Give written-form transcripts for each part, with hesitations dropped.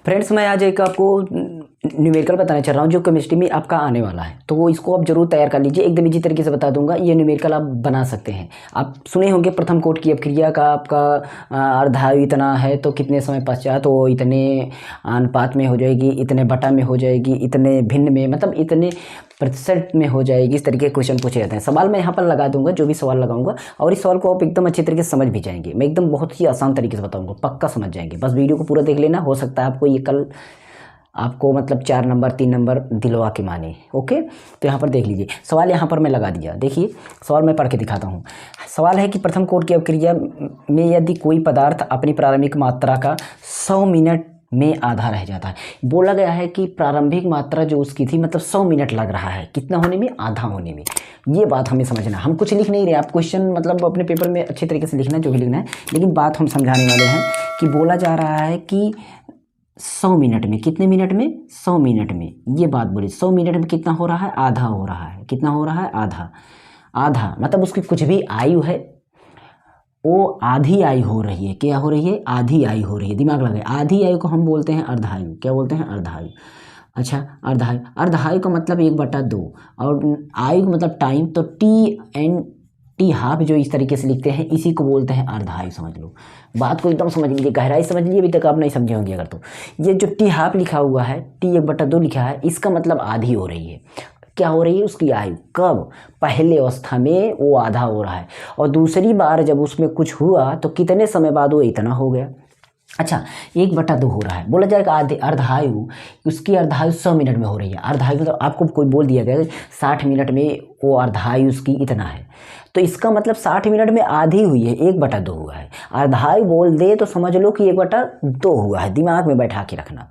Friends, मैं आज एक आपको न्यूमेरिकल बताना चाह रहा हूँ जो केमिस्ट्री में आपका आने वाला है, तो वो इसको आप जरूर तैयार कर लीजिए। एकदम इसी तरीके से बता दूंगा, ये न्यूमेरिकल आप बना सकते हैं। आप सुने होंगे प्रथम कोट की अपक्रिया का आपका अर्धायु इतना है तो कितने समय पश्चात वो इतने अनुपात में हो जाएगी, इतने बटा में हो जाएगी, इतने भिन्न में, मतलब इतने प्रतिशत में हो जाएगी। इस तरीके के क्वेश्चन पूछे जाते हैं। सवाल मैं यहाँ पर लगा दूंगा, जो भी सवाल लगाऊंगा, और इस सवाल को आप एकदम अच्छे तरीके से समझ भी जाएंगे। मैं एकदम बहुत ही आसान तरीके से बताऊंगा, पक्का समझ जाएंगे। बस वीडियो को पूरा देख लेना, हो सकता है आपको ये कल आपको मतलब 4 नंबर 3 नंबर दिलवा के माने। ओके, तो यहाँ पर देख लीजिए सवाल, यहाँ पर मैं लगा दिया। देखिए सवाल मैं पढ़ के दिखाता हूँ। सवाल है कि प्रथम कोट की अपक्रिया में यदि कोई पदार्थ अपनी प्रारंभिक मात्रा का 100 मिनट में आधा रह जाता है। बोला गया है कि प्रारंभिक मात्रा जो उसकी थी मतलब 100 मिनट लग रहा है, कितना होने में, आधा होने में। ये बात हमें समझना, हम कुछ लिख नहीं रहे, आप क्वेश्चन मतलब अपने पेपर में अच्छे तरीके से लिखना जो भी लिखना है, लेकिन बात हम समझाने वाले हैं कि बोला जा रहा है कि 100 मिनट में, कितने मिनट में, 100 मिनट में। ये बात बोली 100 मिनट में कितना हो रहा है, आधा हो रहा है। कितना हो रहा है, आधा। आधा मतलब उसकी कुछ भी आयु है वो आधी आयु हो रही है। क्या हो रही है, आधी आयु हो रही है। दिमाग लगाए, आधी आयु को हम बोलते हैं अर्धायु। क्या बोलते हैं, अर्धायु। अच्छा, अर्धायु, अर्धायु का मतलब 1/2 और आयु का मतलब टाइम, तो टी हाफ जो इस तरीके से लिखते हैं इसी को बोलते हैं अर्धायु। समझ लो, बात को एकदम समझ लीजिए, गहराई समझ लीजिए। अभी तक आप नहीं समझे होंगे अगर, तो ये जो टी हाफ लिखा हुआ है, T1/2 लिखा है, इसका मतलब आधी हो रही है। क्या हो रही है, उसकी आयु। कब, पहले अवस्था में वो आधा हो रहा है, और दूसरी बार जब उसमें कुछ हुआ तो कितने समय बाद वो इतना हो गया। अच्छा, 1/2 हो रहा है। बोला जाएगा आधे अर्धायु, उसकी अर्धायु 100 मिनट में हो रही है। अर्धायु मतलब आपको कोई बोल दिया गया 60 मिनट में वो अर्धायु उसकी इतना है, तो इसका मतलब 60 मिनट में आधी हुई है, 1/2 हुआ है। अर्धायु बोल दे तो समझ लो कि 1/2 हुआ है। दिमाग में बैठा के रखना।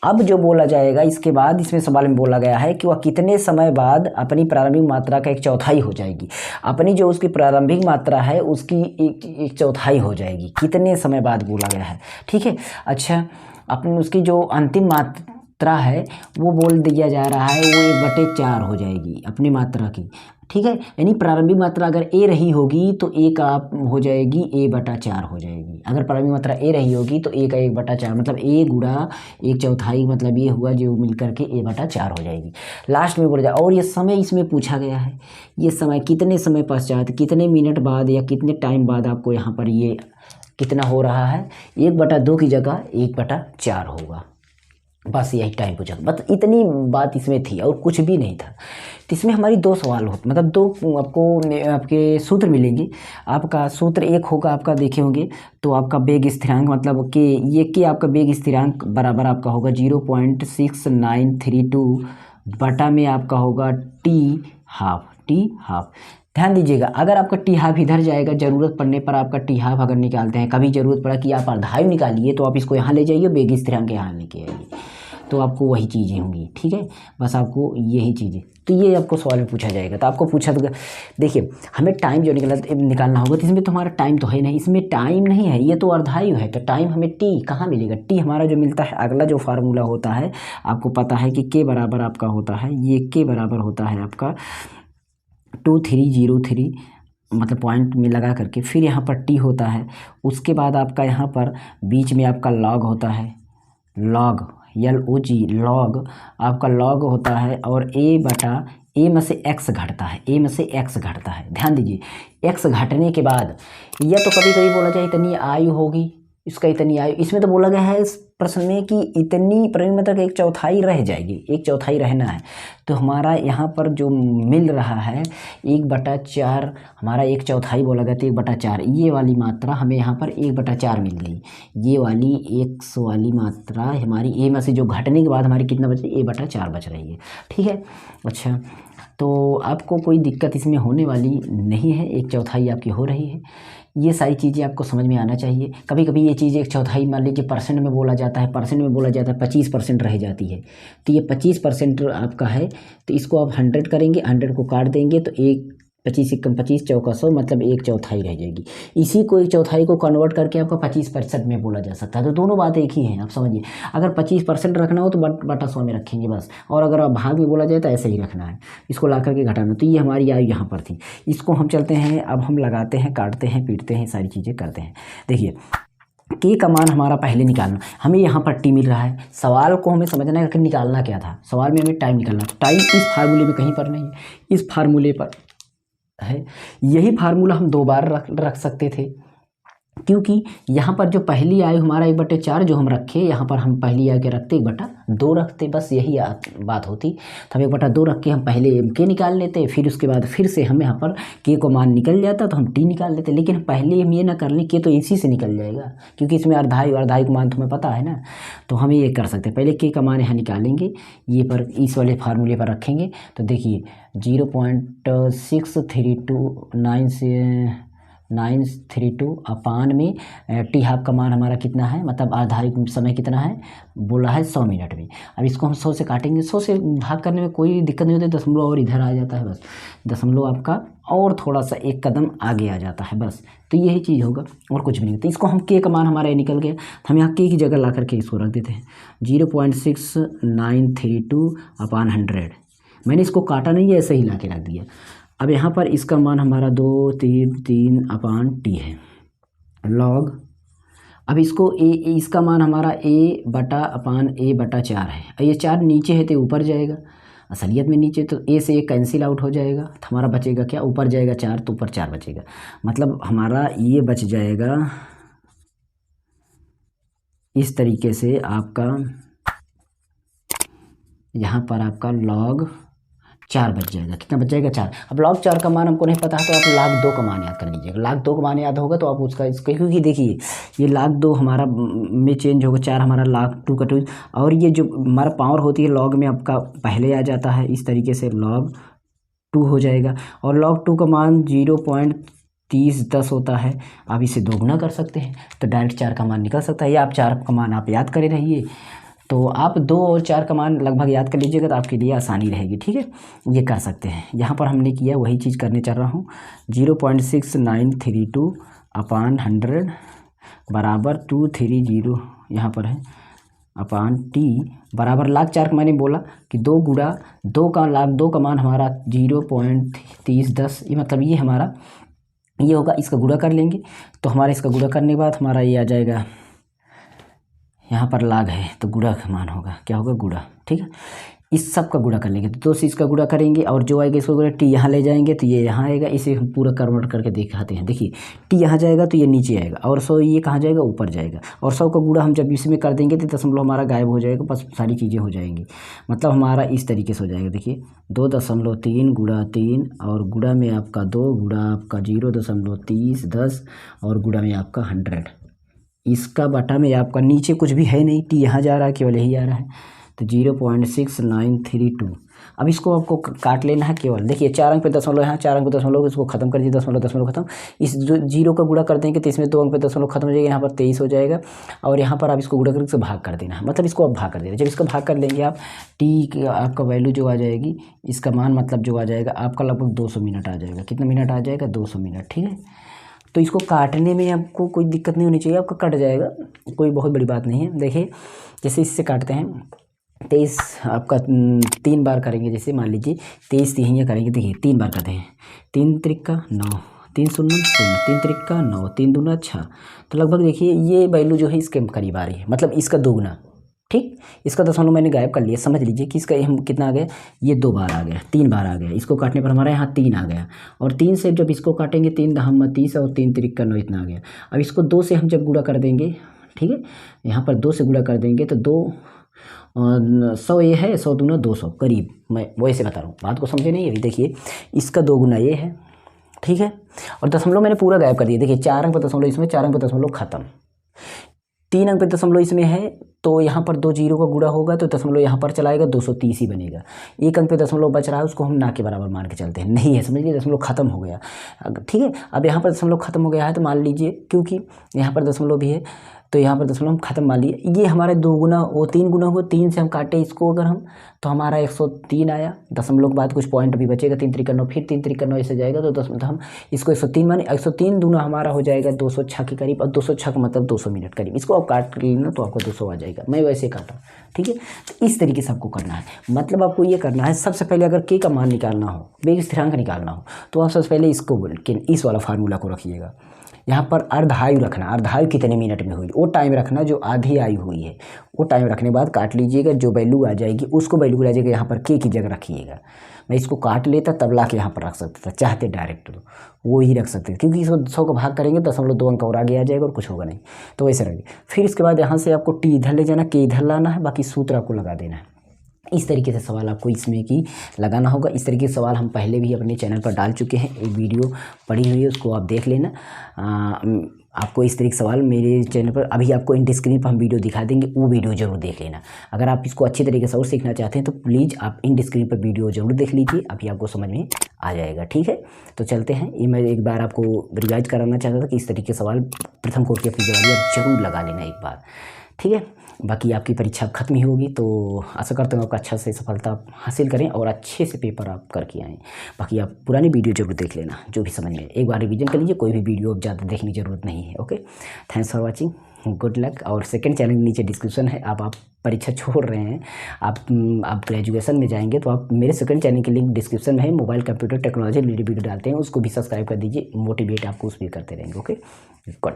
अब जो बोला जाएगा इसके बाद, इसमें सवाल में बोला गया है कि वह कितने समय बाद अपनी प्रारंभिक मात्रा का 1/4 हो जाएगी। अपनी जो उसकी प्रारंभिक मात्रा है उसकी 1/4 हो जाएगी, कितने समय बाद बोला गया है। ठीक है। अच्छा, अपनी उसकी जो अंतिम मात्रा है वो बोल दिया जा रहा है वो 1/4 हो जाएगी अपनी मात्रा की। ठीक है, यानी प्रारंभिक मात्रा अगर ए रही होगी तो ए का हो जाएगी A/4 हो जाएगी। अगर प्रारंभिक मात्रा ए रही होगी तो ए का 1/4 मतलब ए गुणा 1/4 मतलब ये हुआ जो मिल करके A/4 हो जाएगी। लास्ट में बोला जाए, और ये समय इसमें पूछा गया है, ये समय कितने समय पश्चात, कितने मिनट बाद या कितने टाइम बाद आपको यहाँ पर ये कितना हो रहा है, 1/2 की जगह 1/4 होगा। बस यही टाइम पूछा, बस इतनी बात इसमें थी और कुछ भी नहीं था। तो इसमें हमारी 2 सवाल होते, मतलब 2 आपको आपके सूत्र मिलेंगे। आपका सूत्र एक होगा, आपका देखे होंगे तो आपका वेग स्थिरांक मतलब कि ये कि आपका वेग स्थिरांक बराबर आपका होगा 0.6932 बटा में आपका होगा टी हाफ। ध्यान दीजिएगा, अगर आपका टी हाफ इधर जाएगा, ज़रूरत पड़ने पर आपका टी हाफ अगर निकालते हैं, कभी ज़रूरत पड़ा कि आप अर्धायु निकालिए तो आप इसको यहाँ ले जाइए, वेग स्थिरांक यहाँ लेके आइए, तो आपको वही चीज़ें होंगी। ठीक है, बस आपको यही चीज़ें, तो ये आपको सवाल में पूछा जाएगा। तो आपको पूछा तो देखिए, हमें टाइम जो निकालना होगा, तो इसमें तो हमारा टाइम तो है नहीं, इसमें टाइम नहीं है, ये तो अर्धायु है, तो टाइम हमें टी कहाँ मिलेगा। टी हमारा जो मिलता है, अगला जो फार्मूला होता है आपको पता है कि के बराबर आपका होता है, ये के बराबर होता है आपका 2303 मतलब पॉइंट में लगा करके, फिर यहाँ पर टी होता है, उसके बाद आपका यहाँ पर बीच में आपका लॉग होता है, लॉग LOG लॉग आपका लॉग होता है, और ए में से एक्स घटता है, ए में से एक्स घटता है। ध्यान दीजिए, एक्स घटने के बाद यह तो कभी कभी बोला जाए इतनी आयु होगी, इसका इतनी आयु, इसमें तो बोला गया है इस प्रश्न में कि इतनी प्रारंभिक मात्रा 1/4 रह जाएगी, 1/4 रहना है। तो हमारा यहाँ पर जो मिल रहा है 1/4, हमारा 1/4 बोला गया तो 1/4, ये वाली मात्रा हमें यहाँ पर 1/4 मिल गई। ये वाली एक्स वाली मात्रा हमारी ए में से जो घटने के बाद हमारी कितना बच रही है, 1/4 बच रही है। ठीक है। अच्छा, तो आपको कोई दिक्कत इसमें होने वाली नहीं है, 1/4 आपकी हो रही है। ये सारी चीज़ें आपको समझ में आना चाहिए। कभी कभी ये चीज़ 1/4 मान लीजिए परसेंट में बोला जाता है, 25% रह जाती है, तो ये 25% आपका है, तो इसको आप 100 करेंगे, 100 को काट देंगे तो 25 × 25 = 100 मतलब 1/4 रह जाएगी। इसी को 1/4 को कन्वर्ट करके आपका 25% में बोला जा सकता है। तो दोनों बात एक ही हैं, आप समझिए। अगर 25% रखना हो तो बटा 100 में रखेंगे बस, और अगर आप भाग में बोला जाए तो ऐसे ही रखना है, इसको ला करके घटाना। तो ये हमारी आयु यहाँ पर थी, इसको हम चलते हैं, अब हम लगाते हैं, काटते हैं, पीटते हैं, सारी चीज़ें करते हैं। देखिए के का मान हमारा पहले निकालना, हमें यहाँ पर टी मिल रहा है, सवाल को हमें समझना है कि निकालना क्या था, सवाल में हमें टाइम निकालना, तो टाइम इस फार्मूले में कहीं पर नहीं है, इस फार्मूले पर है। यही फार्मूला हम 2 बार रख सकते थे, क्योंकि यहाँ पर जो पहली आयु हमारा 1/4 जो हम रखे, यहाँ पर हम पहली आयु के रखते 1/2 रखते, बस यही बात होती। तो हम 1/2 रख के हम पहले के निकाल लेते, फिर उसके बाद फिर से हम यहाँ पर के को मान निकल जाता तो हम टी निकाल लेते। लेकिन पहले हम ये ना कर लें के तो इसी से निकल जाएगा, क्योंकि इसमें अर्धायु का मान तुम्हें पता है ना। तो हम ये कर सकते हैं, पहले के का मान यहाँ निकालेंगे, ये पर इस वाले फार्मूले पर रखेंगे। तो देखिए 0.632932 अपान में टी हाफ का मान हमारा कितना है, मतलब आधारित समय कितना है, बोला है 100 मिनट में। अब इसको हम 100 से काटेंगे, 100 से भाग करने में कोई दिक्कत नहीं होती, दशमलव और इधर आ जाता है, बस दशमलव आपका और थोड़ा सा एक कदम आगे आ जाता है बस। तो यही चीज़ होगा और कुछ भी नहीं। तो इसको हम के का मान हमारा निकल गया, तो हम यहाँ के की जगह ला करके इसको रख देते हैं 0.6932 अपान 100। मैंने इसको काटा नहीं है, ऐसे ही ला के रख दिया। अब यहाँ पर इसका मान हमारा 233 अपान टी है लॉग। अब इसको इसका मान हमारा a/4 है, ये 4 नीचे है तो ऊपर जाएगा, असलियत में नीचे, तो ए से ये कैंसिल आउट हो जाएगा, तो हमारा बचेगा क्या, ऊपर जाएगा 4 तो ऊपर 4 बचेगा, मतलब हमारा ये बच जाएगा इस तरीके से। आपका यहाँ पर आपका log 4 बच जाएगा, कितना बच जाएगा 4। अब log 4 का मान हमको नहीं पता है, तो आप log 2 का मान याद कर लीजिएगा, log 2 का मान याद होगा तो आप उसका इसका, क्योंकि देखिए ये log 2 हमारा में चेंज होगा, 4 हमारा log 2 का 2, और ये जो हमारा पावर होती है log में आपका पहले आ जाता है, इस तरीके से log 2 हो जाएगा। और log 2 का मान 0.3010 होता है, आप इसे दोगुना कर सकते हैं तो डायरेक्ट 4 का मान निकल सकता है, या आप 4 का मान आप याद करे रहिए। तो आप 2 और 4 का मान लगभग याद कर लीजिएगा तो आपके लिए आसानी रहेगी, ठीक है, ये कर सकते हैं। यहाँ पर हमने किया वही चीज़ करने चल रहा हूँ, 0.6932 अपान 100 बराबर 230 यहाँ पर है अपान टी बराबर log 4 का मैंने बोला कि 2 गुणा 2 का log 2 का मान हमारा 0.3010, ये मतलब ये हमारा ये होगा, इसका गुणा कर लेंगे तो हमारा इसका गुणा करने के बाद हमारा ये आ जाएगा, यहाँ पर लाग है तो गुणा का मान होगा, क्या होगा गुणा, ठीक है। इस सब का गुणा कर लेंगे तो 2 से इसका गुणा करेंगे और जो आएगा इसको गुणा, टी यहाँ ले जाएंगे तो ये यहाँ आएगा, इसे हम पूरा कन्वर्ट करके दिखाते हैं। देखिए टी यहाँ जाएगा तो ये नीचे आएगा, और 100 ये कहाँ जाएगा, ऊपर जाएगा, और 100 का गुणा हम जब इसमें कर देंगे तो दशमलव हमारा गायब हो जाएगा, बस सारी चीज़ें हो जाएंगी, मतलब हमारा इस तरीके से हो जाएगा। देखिए 2.3 गुणा 3 और गुणा में आपका 2 गुणा आपका 0.3010 और गुणा में आपका 100, इसका बटा में आपका नीचे कुछ भी है नहीं, टी यहाँ जा रहा है, केवल यही आ रहा है, तो 0.6932। अब इसको आपको काट लेना है केवल, देखिए 4 अंक पे दशमलव, यहाँ 4 अंक पे दशमलव, इसको खत्म कर दीजिए, दशमलव खत्म, इस जो 0 का गुणा कर देंगे तो इसमें 2 अंक पे दशमलव खत्म हो जाएगा, यहाँ पर 23 हो जाएगा, और यहाँ पर आप इसको गुणा करके भाग कर देना है, मतलब इसको आप भाग कर देना। जब इसका भाग कर लेंगे आप, टी आपका वैल्यू जो आ जाएगी, इसका मान मतलब जो आ जाएगा आपका लगभग 200 मिनट आ जाएगा, कितना मिनट आ जाएगा, 200 मिनट, ठीक है। तो इसको काटने में आपको कोई दिक्कत नहीं होनी चाहिए, आपका कट जाएगा, कोई बहुत बड़ी बात नहीं है। देखिए जैसे इससे काटते हैं 23 आपका 3 बार करेंगे, जैसे मान लीजिए 23 तिहाइयाँ करेंगे, देखिए 3 बार करते हैं, 3 त्रिका 9, 3 शून्य 0, 3 त्रिका 9, 3 दूना 6, तो लगभग देखिए ये वैल्यू जो है इसके करीब आ रही है, मतलब इसका दोगुना, ठीक। इसका दशमलव मैंने गायब कर लिया, समझ लीजिए कि इसका हम कितना आ गया, ये 2 बार आ गया, 3 बार आ गया, इसको काटने पर हमारा यहाँ 3 आ गया, और 3 से जब इसको काटेंगे 3 दहम 30 और 3 त्रिका 9 इतना आ गया। अब इसको 2 से हम जब गुणा कर देंगे, ठीक है, यहाँ पर 2 से गुणा कर देंगे तो 100 ये है, 100 दूना 200 करीब, मैं वैसे बता रहा हूँ, बात को समझे नहीं। अभी देखिए इसका 2 गुना ये है, ठीक है, और दशमलव मैंने पूरा गायब कर दिया। देखिए 4 अंक पर दशमलव इसमें, 4 अंक पर दशमलव खत्म, 3 अंक पे दशमलव इसमें है, तो यहाँ पर 2 जीरो का गुणा होगा तो दशमलव यहाँ पर चलाएगा, 230 ही बनेगा। 1 अंक पे दशमलव बच रहा है, उसको हम ना के बराबर मान के चलते हैं, नहीं है, समझ लीजिए दशमलव खत्म हो गया, ठीक है। अब यहाँ पर दशमलव खत्म हो गया है तो मान लीजिए, क्योंकि यहाँ पर दशमलव भी है तो यहाँ पर दशमलव खत्म मान लिए, ये हमारे 2 गुना वो 3 गुना हुआ, 3 से हम काटे इसको अगर हम, तो हमारा 103 आया, दशमलव के बाद कुछ पॉइंट भी बचेगा, 3 त्रिका 9, फिर 3 त्रिका 9 ऐसे जाएगा, तो हम इसको 103 माने, 103 दूना हमारा हो जाएगा 206 के करीब, और 206 का मतलब 200 मिनट करीब, इसको आप काट लेना तो आपको 200 आ जाएगा, मैं वैसे काटा, ठीक है। तो इस तरीके से आपको करना है, मतलब आपको ये करना है, सबसे पहले अगर के का मान निकालना हो, वेग स्थिरांक निकालना हो, तो आप सबसे पहले इसको इस वाला फार्मूला को रखिएगा, यहाँ पर अर्धायु रखना, अर्धायु कितने मिनट में हुई वो टाइम रखना, जो आधी आयु हुई है वो टाइम रखने के बाद काट लीजिएगा, जो वैल्यू आ जाएगी उसको वैल्यू ला जाएगा यहाँ पर के की जगह रखिएगा। मैं इसको काट लेता तब ला के यहाँ पर रख सकता था, चाहते डायरेक्ट तो वो ही रख सकते थे, क्योंकि इसको 100 का भाग करेंगे 0.2 अंक और आगे आ जाएगा और कुछ होगा नहीं, तो वैसे रहेगा। फिर इसके बाद यहाँ से आपको टी इधर ले जाना, के इधर लाना है, बाकी सूत्र आपको लगा देना है। इस तरीके से सवाल आपको इसमें की लगाना होगा। इस तरीके के सवाल हम पहले भी अपने चैनल पर डाल चुके हैं, एक वीडियो पड़ी हुई है उसको आप देख लेना। आपको इस तरीके के सवाल मेरे चैनल पर अभी आपको इन स्क्रीन पर हम वीडियो दिखा देंगे, वो वीडियो जरूर देख लेना। अगर आप इसको अच्छी तरीके से और सीखना चाहते हैं तो प्लीज़ आप इन स्क्रीन पर वीडियो जरूर देख लीजिए, अभी आपको समझ में आ जाएगा। ठीक है, तो चलते हैं। ये मैं एक बार आपको रिवाइज कराना चाहता था कि इस तरीके के सवाल प्रथम कोटि की अपनी जवाब जरूर लगा लेना एक बार, ठीक है। बाकी आपकी परीक्षा खत्म ही होगी, तो आशा करता हूँ आपका अच्छा से सफलता हासिल करें और अच्छे से पेपर आप करके आएँ। बाकी आप पुरानी वीडियो जरूर देख लेना, जो भी समझ में एक बार रिवीजन कर लीजिए, कोई भी वीडियो अब ज़्यादा देखने की जरूरत नहीं है। Okay, thanks for watching, good luck. और सेकंड चैनल के नीचे डिस्क्रिप्शन है, आप परीक्षा छोड़ रहे हैं, आप ग्रेजुएशन में जाएंगे तो आप मेरे सेकंड चैनल की लिंक डिस्क्रिप्शन में है, mobile computer technology related video डालते हैं, उसको भी सब्सक्राइब कर दीजिए, मोटिवेट आपको उस भी करते रहेंगे। Okay, good luck.